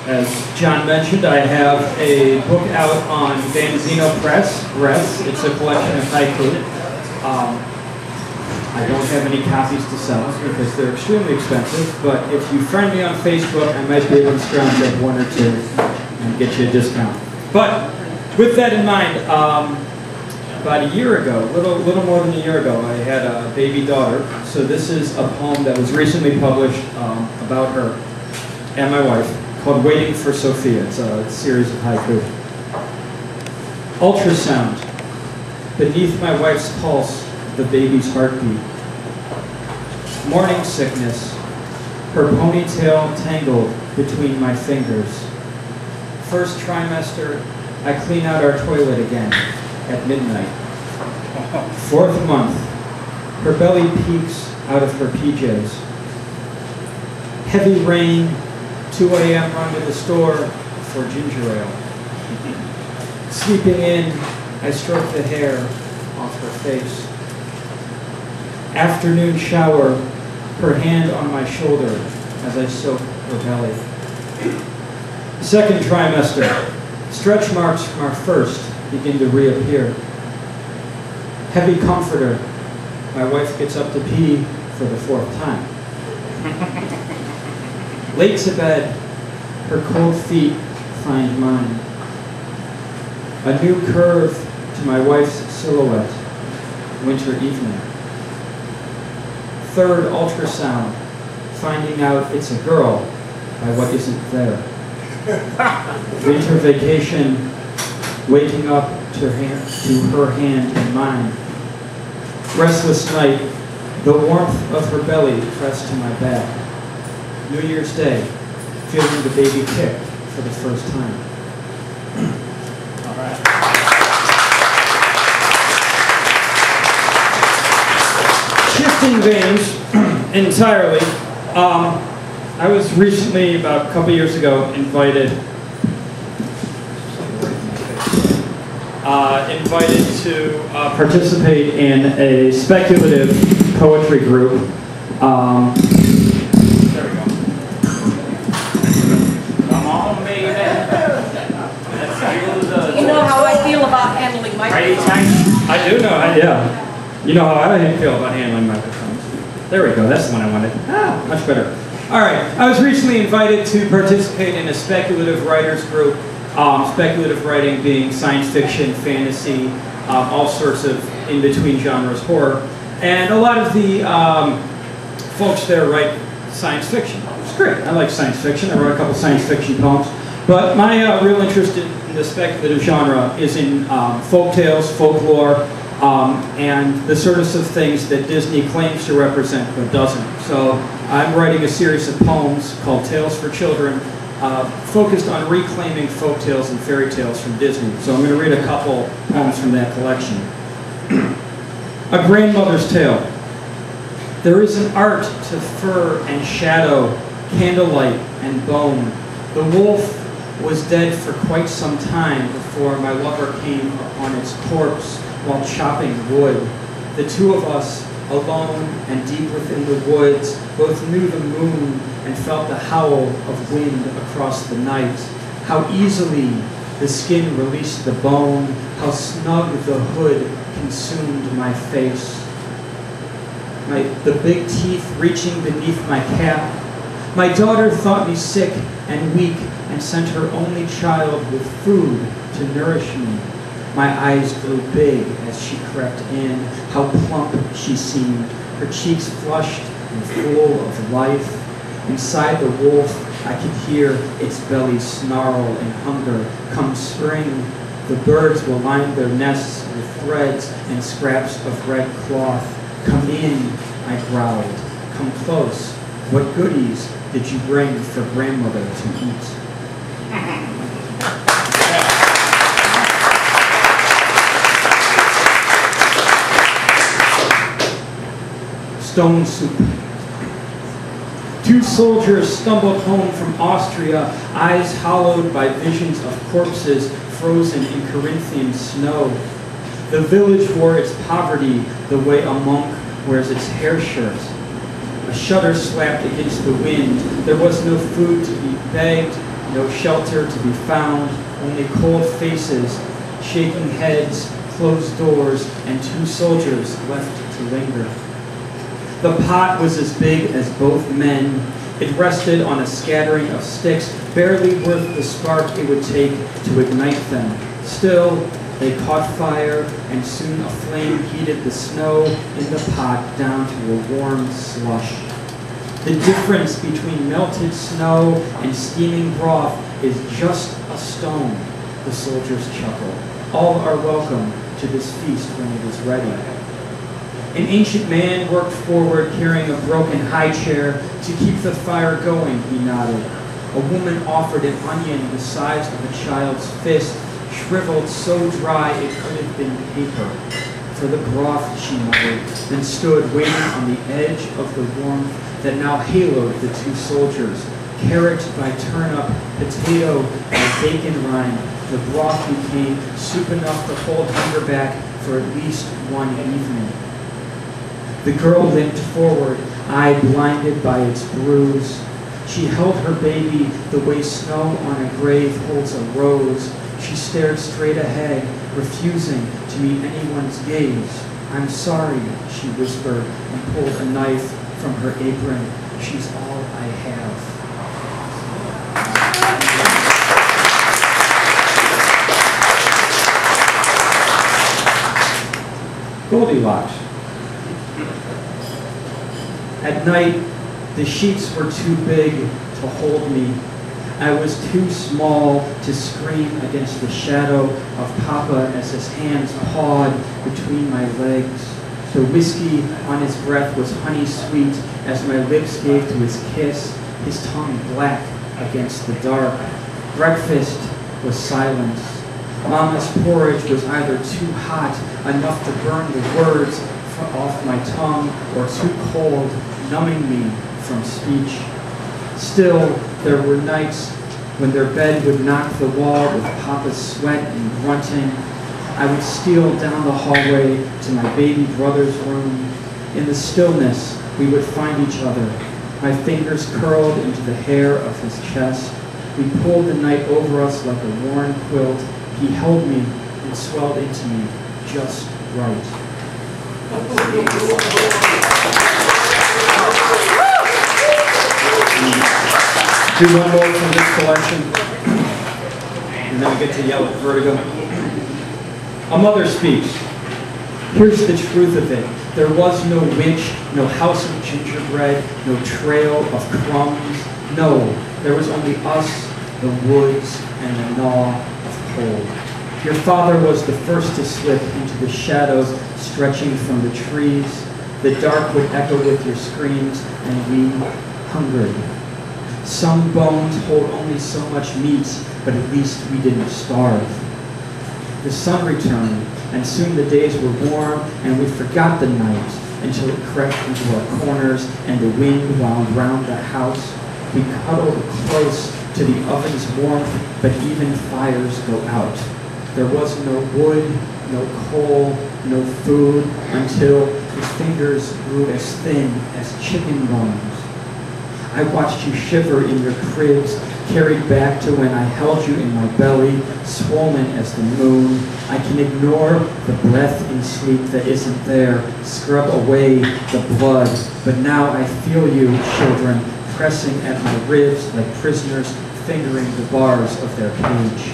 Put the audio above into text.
As John mentioned, I have a book out on Vanzino Press, Res. It's a collection of haiku. I don't have any copies to sell because they're extremely expensive, but if you friend me on Facebook, I might be able to scrounge up one or two and get you a discount. But with that in mind, about a year ago, a little more than a year ago, I had a baby daughter. So this is a poem that was recently published about her and my wife, called Waiting for Sophia. It's a series of haiku. Ultrasound. Beneath my wife's pulse, the baby's heartbeat. Morning sickness. Her ponytail tangled between my fingers. First trimester, I clean out our toilet again at midnight. Fourth month, her belly peeks out of her PJs. Heavy rain, 2 a.m. run to the store for ginger ale. Sleeping in, I stroke the hair off her face. Afternoon shower, her hand on my shoulder as I soak her belly. Second trimester, stretch marks from our first begin to reappear. Heavy comforter, my wife gets up to pee for the 4th time. Late to bed, her cold feet find mine. A new curve to my wife's silhouette, winter evening. Third ultrasound, finding out it's a girl by what isn't there. Winter vacation, waking up to her hand in mine. Restless night, the warmth of her belly pressed to my back. New Year's Day, feeling the baby kick for the first time. All right. Shifting veins entirely. I was recently, about a couple years ago, invited to participate in a speculative poetry group. There we go. Come on, baby. You know how I feel about handling microphones. I do know, yeah. You know how I feel about handling microphones. There we go, that's the one I wanted. Ah, much better. All right, I was recently invited to participate in a speculative writers group. Speculative writing being science fiction, fantasy, all sorts of in-between genres, horror. And a lot of the folks there write science fiction. It's great, I like science fiction. I wrote a couple science fiction poems. But my real interest in the speculative genre is in folk tales, folklore, and the sorts of things that Disney claims to represent but doesn't. So I'm writing a series of poems called Tales for Children, focused on reclaiming folk tales and fairy tales from Disney. So I'm going to read a couple poems from that collection. A Grandmother's Tale. There is an art to fur and shadow, candlelight and bone. The wolf was dead for quite some time before my lover came upon its corpse while chopping wood. The two of us, alone and deep within the woods, both knew the moon and felt the howl of wind across the night. How easily the skin released the bone, how snug the hood consumed my face. The big teeth reaching beneath my cap. My daughter thought me sick and weak and sent her only child with food to nourish me. My eyes grew big as she crept in. How plump she seemed, her cheeks flushed and full of life. Inside the wolf, I could hear its belly snarl in hunger. Come spring, the birds will line their nests with threads and scraps of red cloth. Come in, I growled. Come close. What goodies did you bring for grandmother to eat? Stone soup. Two soldiers stumbled home from Austria, eyes hollowed by visions of corpses frozen in Corinthian snow. The village wore its poverty the way a monk wears its hair shirt. A shutter slapped against the wind. There was no food to be begged, No shelter to be found, only cold faces, shaking heads, closed doors, and 2 soldiers left to linger. The pot was as big as both men. It rested on a scattering of sticks, barely worth the spark it would take to ignite them. Still, they caught fire, and soon a flame heated the snow in the pot down to a warm slush. The difference between melted snow and steaming broth is just a stone, the soldiers chuckle. All are welcome to this feast when it is ready. An ancient man worked forward carrying a broken high chair to keep the fire going, he nodded. A woman offered an onion the size of a child's fist, shriveled so dry it could have been paper. For the broth, she muttered, then stood waiting on the edge of the warmth that now haloed the 2 soldiers. Carrot by turnip, potato by bacon rind, the broth became soup enough to hold hunger back for at least one evening. The girl limped forward, eye blinded by its bruise. She held her baby the way snow on a grave holds a rose. She stared straight ahead, refusing to meet anyone's gaze. "I'm sorry," she whispered and pulled a knife from her apron. "She's all I have." Goldilocks. At night, the sheets were too big to hold me. I was too small to scream against the shadow of Papa as his hands pawed between my legs. The whiskey on his breath was honey sweet as my lips gave to his kiss, his tongue black against the dark. Breakfast was silence. Mama's porridge was either too hot, enough to burn the words off my tongue, or too cold, numbing me from speech. Still, there were nights when their bed would knock the wall with Papa's sweat and grunting. I would steal down the hallway to my baby brother's room. In the stillness, we would find each other. My fingers curled into the hair of his chest. We pulled the night over us like a worn quilt. He held me and swelled into me just right. Do one more from this collection, and then we get to Yell at Vertigo. A mother speaks. Here's the truth of it. There was no witch, no house of gingerbread, no trail of crumbs. No, there was only us, the woods, and the gnaw of cold. Your father was the first to slip into the shadows stretching from the trees. The dark would echo with your screams, and we hungered. Some bones hold only so much meat, but at least we didn't starve. The sun returned, and soon the days were warm, and we forgot the night until it crept into our corners and the wind wound round the house. We cuddled close to the oven's warmth, but even fires go out. There was no wood, no coal, no food, until his fingers grew as thin as chicken bones. I watched you shiver in your cribs, carried back to when I held you in my belly, swollen as the moon. I can ignore the breath in sleep that isn't there, scrub away the blood, but now I feel you, children, pressing at my ribs like prisoners fingering the bars of their cage.